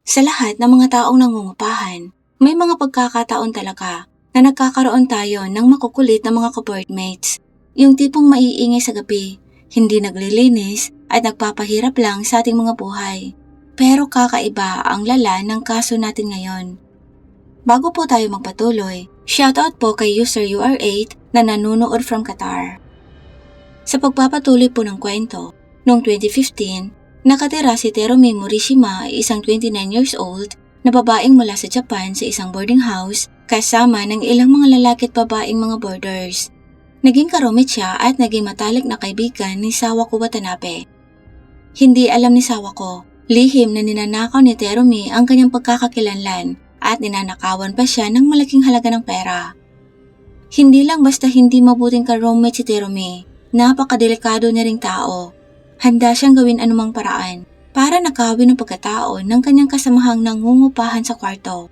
Sa lahat ng mga taong nangungupahan, may mga pagkakataon talaga na nagkakaroon tayo ng makukulit na mga ka-boardmates. Yung tipong maiingay sa gabi, hindi naglilinis at nagpapahirap lang sa ating mga buhay. Pero kakaiba ang lala ng kaso natin ngayon. Bago po tayo magpatuloy, shoutout po kay user UR8 na nanonood from Qatar. Sa pagpapatuloy po ng kwento, noong 2015, nakatira si Terumi Morishima ay isang 29 years old na babaeng mula sa Japan sa isang boarding house kasama ng ilang mga lalaki at babaeng mga boarders. Naging karomit siya at naging matalik na kaibigan ni Sawako Watanabe. Hindi alam ni Sawako, lihim na ninanakaw ni Terumi ang kanyang pagkakakilanlan at ninanakawan pa siya ng malaking halaga ng pera. Hindi lang basta hindi mabuting ka-roommate si Terumi, napakadelikado niya ring tao. Handa siyang gawin anumang paraan para nakawin ang pagkatao ng kanyang kasamahang nangungupahan sa kwarto.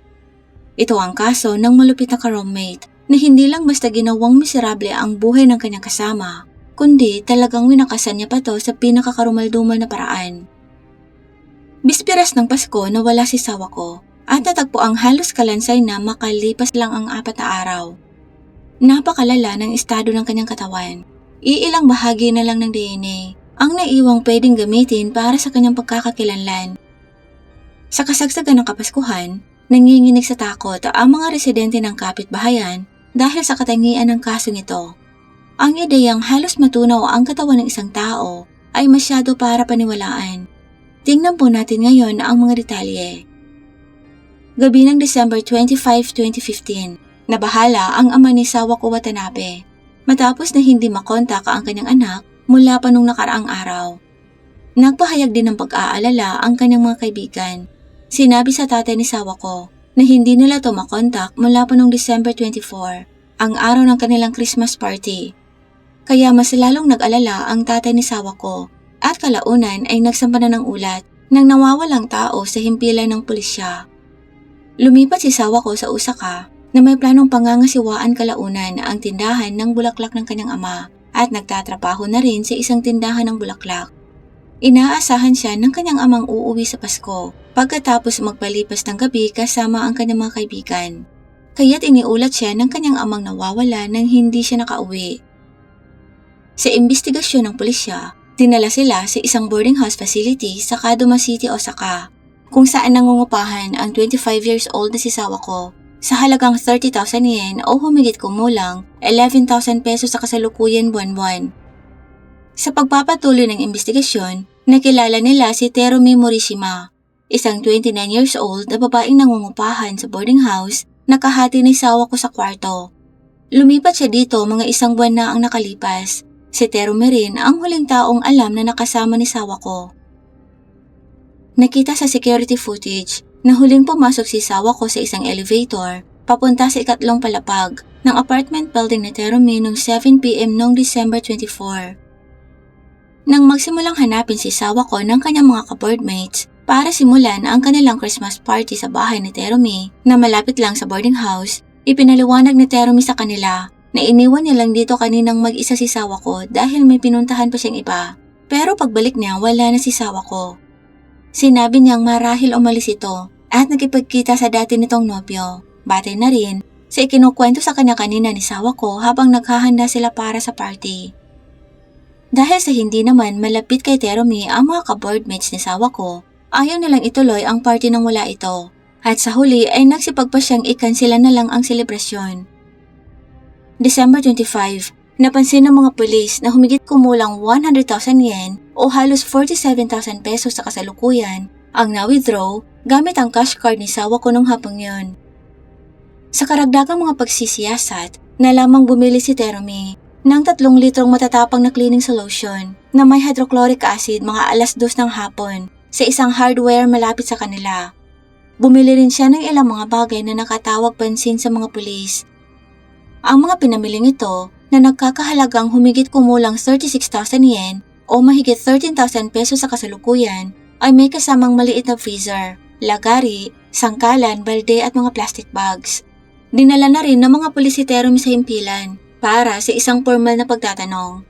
Ito ang kaso ng malupit na ka-roommate na hindi lang basta ginawang miserable ang buhay ng kanyang kasama, kundi talagang winakasan niya pa to sa pinakakarumaldumal na paraan. Bispiras ng Pasko nawala si Sawako at natagpo ang halos kalansay na makalipas lang ang 4 na araw. Napakalala ng estado ng kanyang katawan. Iilang bahagi na lang ng DNA ang naiwang pwedeng gamitin para sa kanyang pagkakakilanlan. Sa kasagsagan ng Kapaskuhan, nanginginig sa takot ang mga residente ng kapitbahayan dahil sa katangian ng kasong ito. Ang ideyang halos matunaw ang katawan ng isang tao ay masyado para paniwalaan. Tingnan po natin ngayon ang mga detalye. Gabi ng December 25, 2015, nabahala ang ama ni Sawako Watanabe matapos na hindi makontak ang kanyang anak mula pa nung nakaraang araw. Nagpahayag din ng pag-aalala ang kanyang mga kaibigan. Sinabi sa tatay ni Sawako na hindi nila to makontak mula pa nung December 24, ang araw ng kanilang Christmas party. Kaya mas lalong nag-alala ang tatay ni Sawako at kalaunan ay nagsampa na ng ulat ng nawawalang tao sa himpilan ng pulisya. Lumipat si Sawako sa Osaka na may planong pangangasiwaan kalaunan ang tindahan ng bulaklak ng kanyang ama at nagtatrabaho na rin sa isang tindahan ng bulaklak. Inaasahan siya ng kanyang amang uuwi sa Pasko pagkatapos magpalipas ng gabi kasama ang kanyang mga kaibigan. Kaya't iniulat siya ng kanyang amang nawawala nang hindi siya nakauwi. Sa imbestigasyon ng pulisya, dinala sila sa isang boarding house facility sa Kadoma City, Osaka, kung saan nangungupahan ang 25 years old na si Sawako sa halagang 30,000 yen o humigit kumulang 11,000 pesos sa kasalukuyan buwan-buwan. Sa pagpapatuloy ng imbestigasyon, nakilala nila si Terumi Morishima, isang 29 years old na babaeng nangungupahan sa boarding house na kahati ni Sawako sa kwarto. Lumipat siya dito mga 1 buwan na ang nakalipas. Si Terumi rin ang huling taong alam na nakasama ni Sawako. Nakita sa security footage na huling pumasok si Sawako sa isang elevator papunta sa ikatlong palapag ng apartment building ni Terumi noong 7 p.m. noong December 24. Nang magsimulang hanapin si Sawako ng kanyang mga ka-boardmates para simulan ang kanilang Christmas party sa bahay ni Terumi na malapit lang sa boarding house, ipinaliwanag ni Terumi sa kanila na iniwan niya lang dito kaninang mag-isa si Sawako dahil may pinuntahan pa siyang iba. Pero pagbalik niya wala na si Sawako. Sinabi niyang marahil umalis ito at nakipagkita sa dati nitong nobyo. Batay na rin sa ikinukwento sa kanya kanina ni Sawako habang naghahanda sila para sa party. Dahil sa hindi naman malapit kay Terumi ang mga ka-boardmates ni Sawako, ayaw nilang ituloy ang party nang wala ito. At sa huli ay nagsipagpa siyang ikansela na lang ang selebrasyon. December 25, napansin ng mga pulis na humigit kumulang 100,000 yen o halos 47,000 pesos sa kasalukuyan ang na-withdraw gamit ang cash card ni Sawako nung hapong yun. Sa karagdagang mga pagsisiyasat, nalamang bumili si Terumi ng 3 litrong matatapang na cleaning solution na may hydrochloric acid mga 2:00 ng hapon sa isang hardware malapit sa kanila. Bumili rin siya ng ilang mga bagay na nakatawag pansin sa mga pulis. Ang mga pinamiling ito na nagkakahalagang humigit kumulang 36,000 yen o mahigit 13,000 pesos sa kasalukuyan ay may kasamang maliit na freezer, lagari, sangkalan, balde at mga plastic bags. Dinala na rin ng mga pulis si Terumi sa himpilan para sa isang formal na pagtatanong.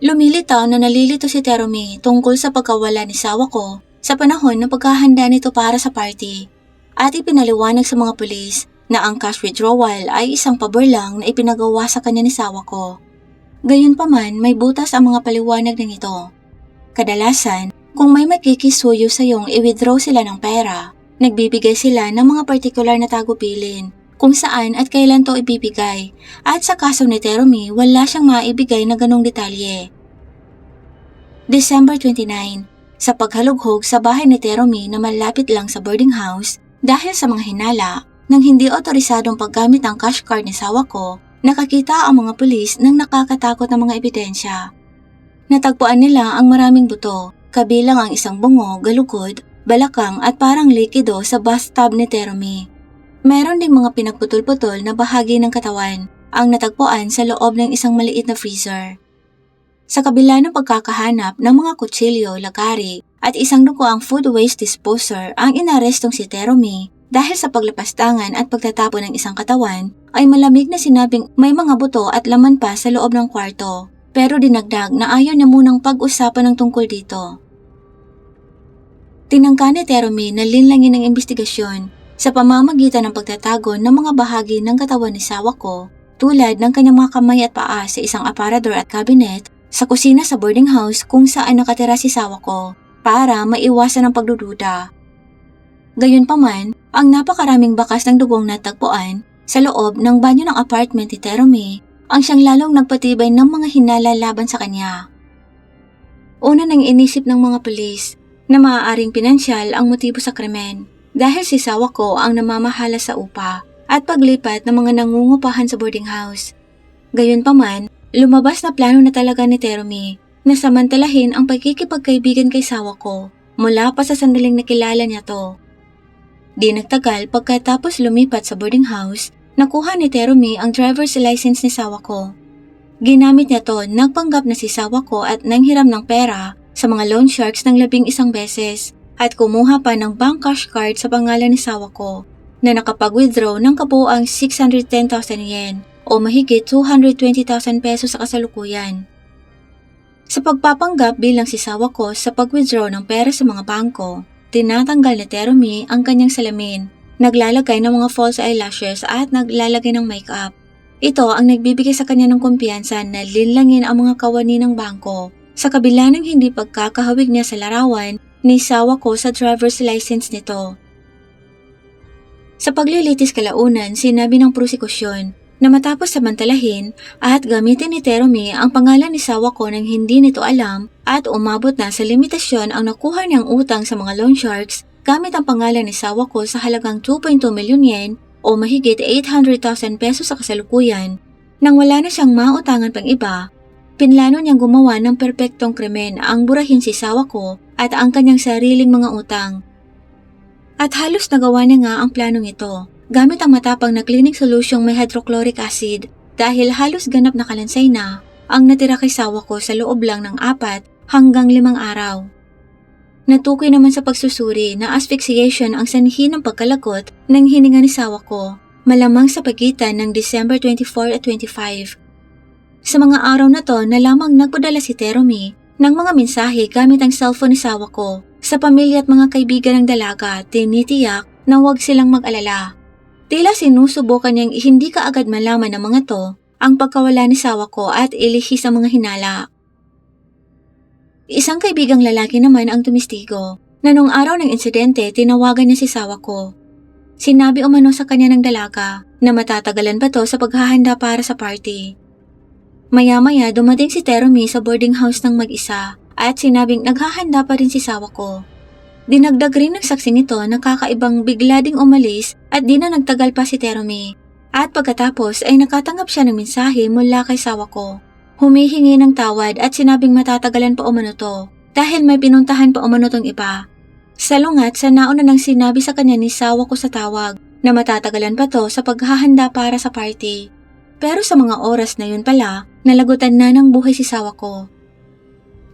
Lumilitaw na nalilito si Terumi tungkol sa pagkawala ni Sawako sa panahon ng paghahanda nito para sa party at ipinaliwanag sa mga pulis na ang cash withdrawal ay isang pabor lang na ipinagawa sa kanya ni Sawako. Gayunpaman, may butas ang mga paliwanag ng ito. Kadalasan, kung may makikisuyo sa iyong i-withdraw sila ng pera, nagbibigay sila ng mga partikular na tagupilin kung saan at kailan to ibibigay at sa kaso ni Teromi wala siyang maibigay na ganong detalye. December 29, sa paghalughog sa bahay ni Teromi na malapit lang sa boarding house dahil sa mga hinala ng hindi otorisadong paggamit ng cash card ni Sawako, nakakita ang mga pulis ng nakakatakot na mga ebidensya. Natagpuan nila ang maraming buto, kabilang ang isang bungo, galugod, balakang at parang likido sa bathtub ni Teromi. Meron ding mga pinagputol-putol na bahagi ng katawan ang natagpuan sa loob ng isang maliit na freezer. Sa kabila ng pagkakahanap ng mga kutsilyo, lagari at isang dugoang food waste disposer ang inarestong si Teromi dahil sa paglapastangan at pagtatapon ng isang katawan ay malamig na sinabing may mga buto at laman pa sa loob ng kwarto pero dinagdag na ayaw niya munang pag-usapan ng tungkol dito. Tinangka ni Teromi na linlangin ang investigasyon sa pamamagitan ng pagtatago ng mga bahagi ng katawan ni Sawako tulad ng kanyang mga kamay at paa sa isang aparador at cabinet sa kusina sa boarding house kung saan nakatira si Sawako para maiwasan ang pagdududa. Gayunpaman, ang napakaraming bakas ng dugong natagpuan sa loob ng banyo ng apartment ni Teromi ang siyang lalong nagpatibay ng mga hinala laban sa kanya. Una nang inisip ng mga pulis na maaaring pinansyal ang motibo sa krimen dahil si Sawako ang namamahala sa upa at paglipat ng mga nangungupahan sa boarding house. Gayunpaman, lumabas na plano na talaga ni Teromi na samantalahin ang pagkikipagkaibigan kay Sawako mula pa sa sandaling nakilala niya to. Di nagtagal pagkatapos lumipat sa boarding house, nakuha ni Teromi ang driver's license ni Sawako. Ginamit niya to, nagpanggap na si Sawako at nanghiram ng pera sa mga loan sharks ng 11 beses at kumuha pa ng bank cash card sa pangalan ni Sawako na nakapag-withdraw ng kabuuang 610,000 yen o mahigit 220,000 pesos sa kasalukuyan. Sa pagpapanggap bilang si Sawako sa pag-withdraw ng pera sa mga bangko, tinatanggal ni Teromi ang kanyang salamin, naglalagay ng mga false eyelashes at naglalagay ng makeup. Ito ang nagbibigay sa kanya ng kumpiyansa na linlangin ang mga kawani ng bangko sa kabila ng hindi pagkakahawig niya sa larawan ni Sawako sa driver's license nito. Sa paglilitis kalaunan, sinabi ng prosekusyon na matapos samantalahin at gamitin ni Teromi ang pangalan ni Sawako nang hindi nito alam at umabot na sa limitasyon ang nakuha niyang utang sa mga loan sharks gamit ang pangalan ni Sawako sa halagang 2.2 milyon yen o mahigit 800,000 pesos sa kasalukuyan. Nang wala na siyang mautangan pang iba, pinlano niyang gumawa ng perpektong krimen ang burahin si Sawako at ang kanyang sariling mga utang. At halos nagawa niya nga ang planong ito gamit ang matapang na cleaning solusyong may hydrochloric acid dahil halos ganap na kalansay na ang natira kay Sawako sa loob lang ng 4 hanggang 5 araw. Natukoy naman sa pagsusuri na asphyxiation ang sanhi ng pagkalagot ng hininga ni Sawako, malamang sa pagitan ng December 24 at 25. Sa mga araw na to na lamang nagpadala si Teromi ng mga mensahe gamit ang cellphone ni Sawako sa pamilya at mga kaibigan ng dalaga, tinitiyak na huwag silang mag-alala. Tila sinusubukan niyang hindi kaagad malaman ng mga to ang pagkawala ni Sawako at ilihis ang mga hinala. Isang kaibigang lalaki naman ang tumistigo na nung araw ng insidente tinawagan niya si Sawako. Sinabi umano sa kanya ng dalaga na matatagalan pa to sa paghahanda para sa party. Maya-maya dumating si Teromi sa boarding house ng mag-isa at sinabing naghahanda pa rin si Sawako. Dinagdag rin ng saksi nito na kakaibang bigla ding umalis at di na nagtagal pa si Teromi. At pagkatapos ay nakatanggap siya ng mensahe mula kay Sawako. Humihingi ng tawad at sinabing matatagalan pa umano to dahil may pinuntahan pa umano tong iba. Salungat sa nauna nang sinabi sa kanya ni Sawako sa tawag na matatagalan pa to sa paghahanda para sa party. Pero sa mga oras na yun pala, nalagutan na ng buhay si Sawako.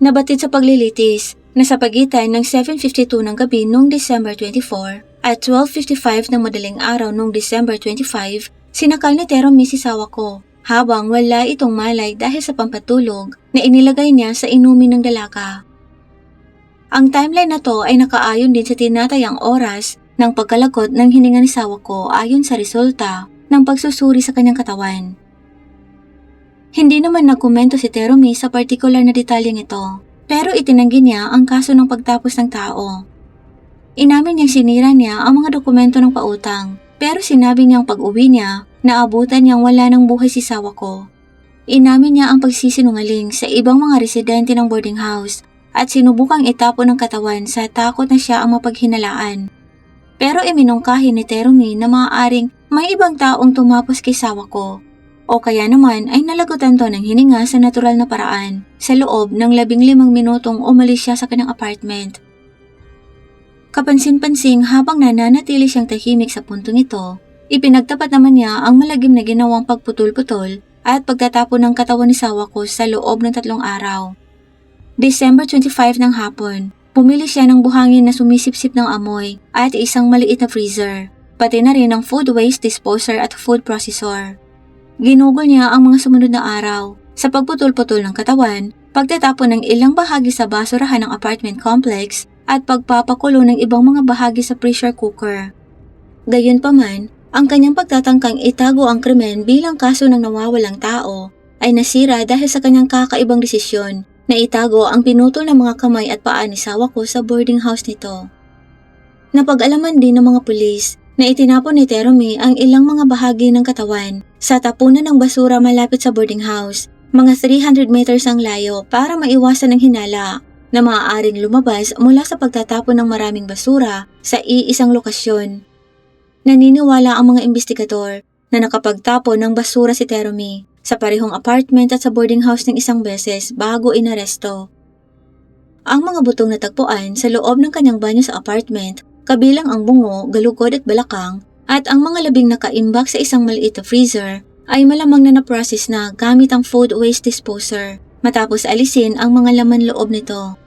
Nabatid sa paglilitis na sa pagitan ng 7:52 ng gabi noong December 24 at 12:55 ng madaling araw noong December 25, sinakal ni Teromi si Sawako habang wala itong malay dahil sa pampatulog na inilagay niya sa inumin ng dalaga. Ang timeline na to ay nakaayon din sa tinatayang oras ng pagkalagot ng hininga ni Sawako ayon sa resulta ng pagsusuri sa kanyang katawan. Hindi naman nagkomento si Terumi sa partikular na detalyeng ito, pero itinanggi niya ang kaso ng pagtapos ng tao. Inamin niyang sinira niya ang mga dokumento ng pautang, pero sinabi niyang pag-uwi niya, naabutan niyang wala ng buhay si Sawako. Inamin niya ang pagsisinungaling sa ibang mga residente ng boarding house at sinubukang itapon ng katawan sa takot na siya ang mapaghinalaan. Pero iminungkahi ni Terumi na maaaring may ibang taong tumapos kay Sawako o kaya naman ay nalagutan to ng hininga sa natural na paraan sa loob ng 15 minutong umalis siya sa kanyang apartment. Kapansin-pansing habang nananatili siyang tahimik sa puntong ito, ipinagtapat naman niya ang malagim na ginawang pagputol-putol at pagtatapon ng katawan ni Sawako sa loob ng 3 araw. December 25 ng hapon, pumili siya ng buhangin na sumisipsip ng amoy at isang maliit na freezer, pati na rin ang food waste disposer at food processor. Ginugol niya ang mga sumunod na araw sa pagputol-putol ng katawan, pagtatapon ng ilang bahagi sa basurahan ng apartment complex at pagpapakulo ng ibang mga bahagi sa pressure cooker. Gayunpaman, ang kanyang pagtatangkang itago ang krimen bilang kaso ng nawawalang tao ay nasira dahil sa kanyang kakaibang desisyon na itago ang pinutol ng mga kamay at paa ni Sawako sa boarding house nito. Napag-alaman din ng mga pulis na itinapon ni Terumi ang ilang mga bahagi ng katawan sa tapunan ng basura malapit sa boarding house, mga 300 meters ang layo para maiwasan ang hinala na maaaring lumabas mula sa pagtatapon ng maraming basura sa iisang lokasyon. Naniniwala ang mga investigador na nakapagtapon ng basura si Terumi sa parehong apartment at sa boarding house ng isang beses bago inaresto. Ang mga butong natagpuan sa loob ng kanyang banyo sa apartment, kabilang ang bungo, galugod at balakang, at ang mga labing nakaimbak sa isang maliit na freezer ay malamang na na-process na gamit ang food waste disposer matapos alisin ang mga laman loob nito.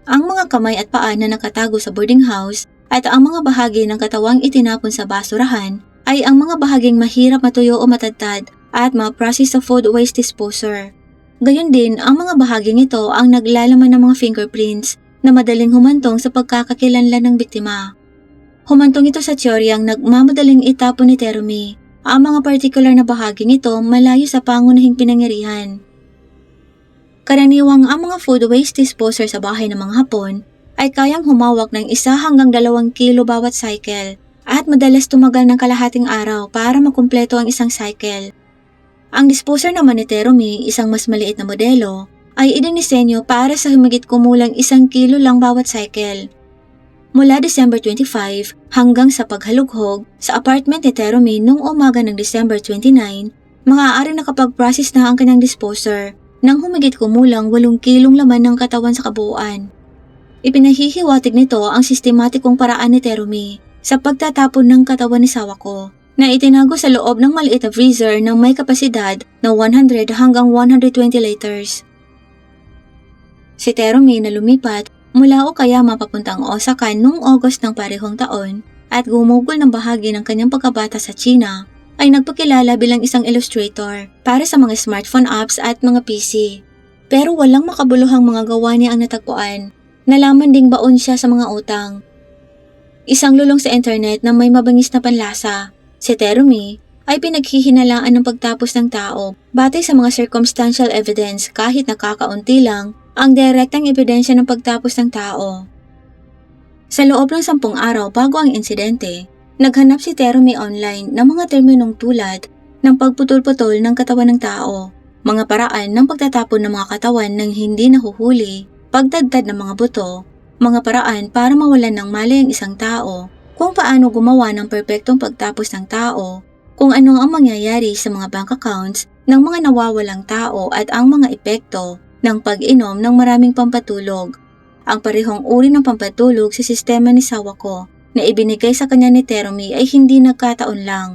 Ang mga kamay at paa na nakatago sa boarding house at ang mga bahagi ng katawang itinapon sa basurahan ay ang mga bahaging mahirap matuyo o matadtad at ma-process sa food waste disposer. Gayon din, ang mga bahaging ito ang naglalaman ng mga fingerprints na madaling humantong sa pagkakakilanlan ng biktima. Humantong ito sa teoryang nagmamadaling itapon ni Terumi ang mga partikular na bahaging ito malayo sa pangunahing pinangyarihan. Karaniwang ang mga food waste disposer sa bahay ng mga Hapon ay kayang humawak ng 1 hanggang 2 kilo bawat cycle at madalas tumagal ng kalahating araw para makumpleto ang isang cycle. Ang disposer naman ni Terumi, isang mas maliit na modelo, ay idinisenyo para sa humigit kumulang 1 kilo lang bawat cycle. Mula December 25 hanggang sa paghalughog sa apartment ni Terumi noong umaga ng December 29, maaaring nakapag-process na ang kanyang disposer nang humigit kumulang 8 kilong laman ng katawan sa kabuuan. Ipinahihiwatig nito ang sistematikong paraan ni Terumi sa pagtatapon ng katawan ni Sawako na itinago sa loob ng maliit na freezer na may kapasidad na 100 hanggang 120 liters. Si Terumi na lumipat mula Okayama papuntang Osaka noong August ng parehong taon at gumugol ng bahagi ng kanyang pagkabata sa China ay nagpakilala bilang isang illustrator para sa mga smartphone apps at mga PC. Pero walang makabuluhang mga gawa niya ang natagpuan. Nalaman ding baon siya sa mga utang. Isang lulong sa internet na may mabangis na panlasa. Si Terumi ay pinaghihinalaan ng pagtapos ng tao batay sa mga circumstantial evidence kahit nakakaunti lang ang direktang ebidensya ng pagtapos ng tao. Sa loob ng 10 araw bago ang insidente, naghanap si Terumi online ng mga terminong tulad ng pagputol-putol ng katawan ng tao, mga paraan ng pagtatapon ng mga katawan ng hindi nahuhuli, pagdadtad ng mga buto, mga paraan para mawalan ng malay ang isang tao, kung paano gumawa ng perpektong pagtapos ng tao, kung ano ang mangyayari sa mga bank accounts ng mga nawawalang tao at ang mga epekto ng pag-inom ng maraming pampatulog. Ang parehong uri ng pampatulog sa sistema ni Sawako na ibinigay sa kanya ni Terumi ay hindi nagkataon lang.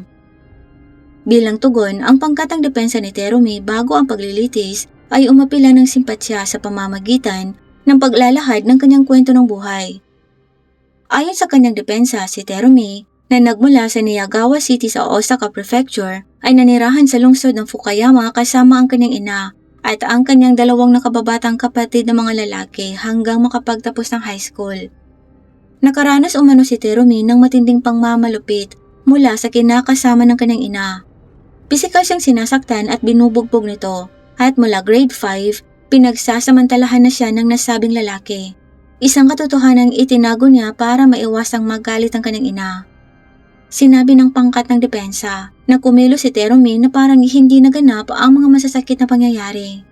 Bilang tugon, ang pangkatang depensa ni Terumi bago ang paglilitis ay umapila ng simpatsya sa pamamagitan ng paglalahad ng kanyang kwento ng buhay. Ayon sa kanyang depensa, si Terumi, na nagmula sa Neyagawa City sa Osaka Prefecture, ay nanirahan sa lungsod ng Fukuyama kasama ang kanyang ina at ang kanyang dalawang nakababatang kapatid na mga lalaki hanggang makapagtapos ng high school. Nakaranas umano si Terumi ng matinding pangmamalupit mula sa kinakasama ng kanyang ina. Pisikal siyang sinasaktan at binubugbog nito at mula grade 5, pinagsasamantalahan na siya ng nasabing lalaki. Isang katotohanang itinago niya para maiwasang magalit ang kanyang ina. Sinabi ng pangkat ng depensa na kumilos si Terumi na parang hindi naganap ang mga masasakit na pangyayari.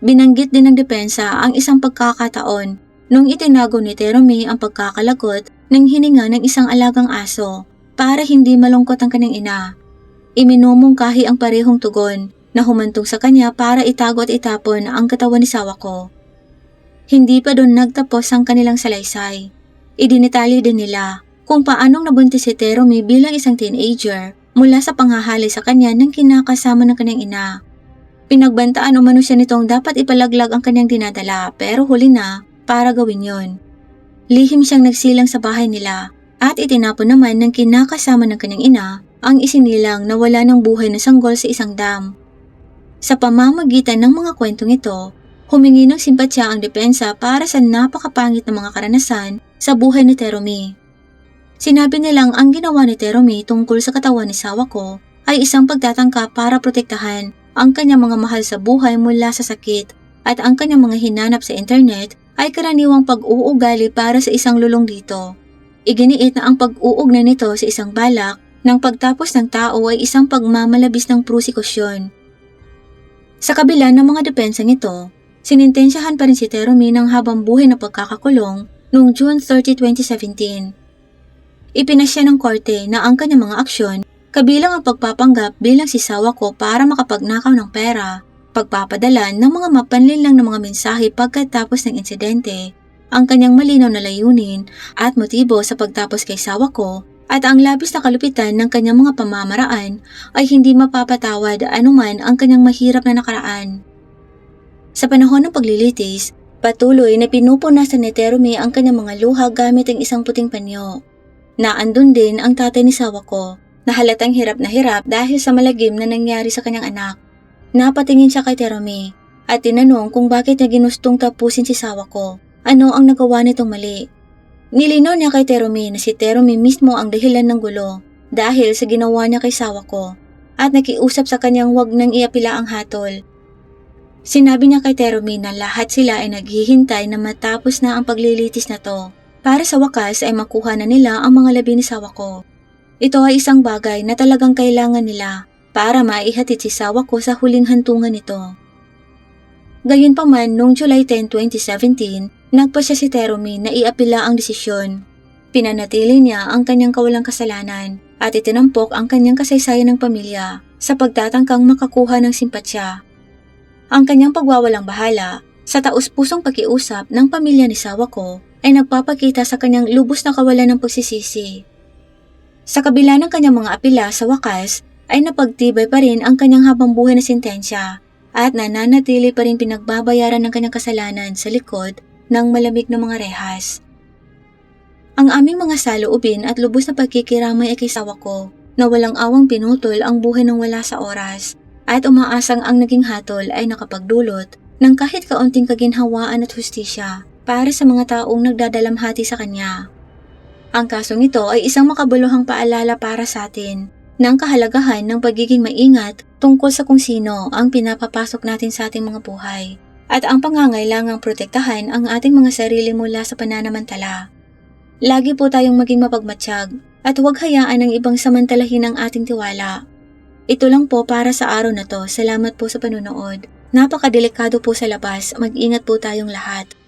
Binanggit din ng depensa ang isang pagkakataon nung itinago ni Terumi ang pagkakalagot ng hininga ng isang alagang aso para hindi malungkot ang kanyang ina. Iminumungkahi ang parehong tugon na humantong sa kanya para itago at itapon ang katawan ni Sawako. Hindi pa doon nagtapos ang kanilang salaysay. Idinitali din nila kung paanong nabuntis si Terumi bilang isang teenager mula sa panghahalay sa kanya ng kinakasama ng kanyang ina. Pinagbantaan umano siya nitong dapat ipalaglag ang kanyang dinadala pero huli na para gawin yon. Lihim siyang nagsilang sa bahay nila at itinapon naman ng kinakasama ng kanyang ina ang isinilang na wala ng buhay na sanggol sa isang dam. Sa pamamagitan ng mga kwentong ito, humingi ng simpatsya ang depensa para sa napakapangit na mga karanasan sa buhay ni Terumi. Sinabi nilang ang ginawa ni Terumi tungkol sa katawan ni Sawako ay isang pagtatangka para protektahan ang kanyang mga mahal sa buhay mula sa sakit at ang kanyang mga hinanap sa internet ay karaniwang pag-uugali para sa isang lulong dito. Iginiit na ang pag-uugnay nito sa isang balak ng pagtapos ng tao ay isang pagmamalabis ng prosekusyon. Sa kabila ng mga depensang ito, sinintensyahan pa rin si Terumi ng habang buhay na pagkakakulong noong June 30, 2017. Ipinasya ng korte na ang kanyang mga aksyon, kabilang ang pagpapanggap bilang si Sawako para makapagnakaw ng pera, pagpapadala ng mga mapanlinlang na mga mensahe pagkatapos ng insidente, ang kanyang malinaw na layunin at motibo sa pagtapos kay Sawako, at ang labis na kalupitan ng kanyang mga pamamaraan ay hindi mapapatawad anuman ang kanyang mahirap na nakaraan. Sa panahon ng paglilitis, patuloy na pinupunasan ni Terumi ang kanyang mga luha gamit ang isang puting panyo. Naandun din ang tatay ni Sawako na halatang hirap na hirap dahil sa malagim na nangyari sa kanyang anak. Napatingin siya kay Terumi at tinanong kung bakit niya ginustong tapusin si Sawako. Ano ang nagawa nitong mali? Nilinaw niya kay Terumi na si Terumi mismo ang dahilan ng gulo dahil sa ginawa niya kay Sawako at nakiusap sa kanyang huwag nang iapila ang hatol. Sinabi niya kay Terumi na lahat sila ay naghihintay na matapos na ang paglilitis na to. Para sa wakas ay makuha na nila ang mga labi ni Sawako. Ito ay isang bagay na talagang kailangan nila para maihatid si Sawako sa huling hantungan nito. Gayunpaman, noong July 10, 2017, nagpasya si Terumi na iapila ang desisyon. Pinanatili niya ang kanyang kawalang kasalanan at itinampok ang kanyang kasaysayan ng pamilya sa pagtatangkang makakuha ng simpatsya. Ang kanyang pagwawalang bahala sa taus-pusong pakiusap ng pamilya ni Sawako ay nagpapakita sa kanyang lubos na kawalan ng pagsisisi. Sa kabila ng kanyang mga apela sa wakas ay napagtibay pa rin ang kanyang habang buhay na sentensya at nananatili pa rin pinagbabayaran ng kanyang kasalanan sa likod ng malamig na mga rehas. Ang aming mga saloobin at lubos na pagkikiramay ay kay Sawako na walang awang pinutol ang buhay ng wala sa oras at umaasang ang naging hatol ay nakapagdulot ng kahit kaunting kaginhawaan at hustisya para sa mga taong nagdadalamhati sa kanya. Ang kasong ito ay isang makabuluhang paalala para sa atin ng kahalagahan ng pagiging maingat tungkol sa kung sino ang pinapapasok natin sa ating mga buhay at ang pangangailangang protektahan ang ating mga sarili mula sa pananamantala. Lagi po tayong maging mapagmatsyag at huwag hayaan ng ibang samantalahin ang ating tiwala. Ito lang po para sa araw na to. Salamat po sa panunood. Napakadelikado po sa labas. Mag-ingat po tayong lahat.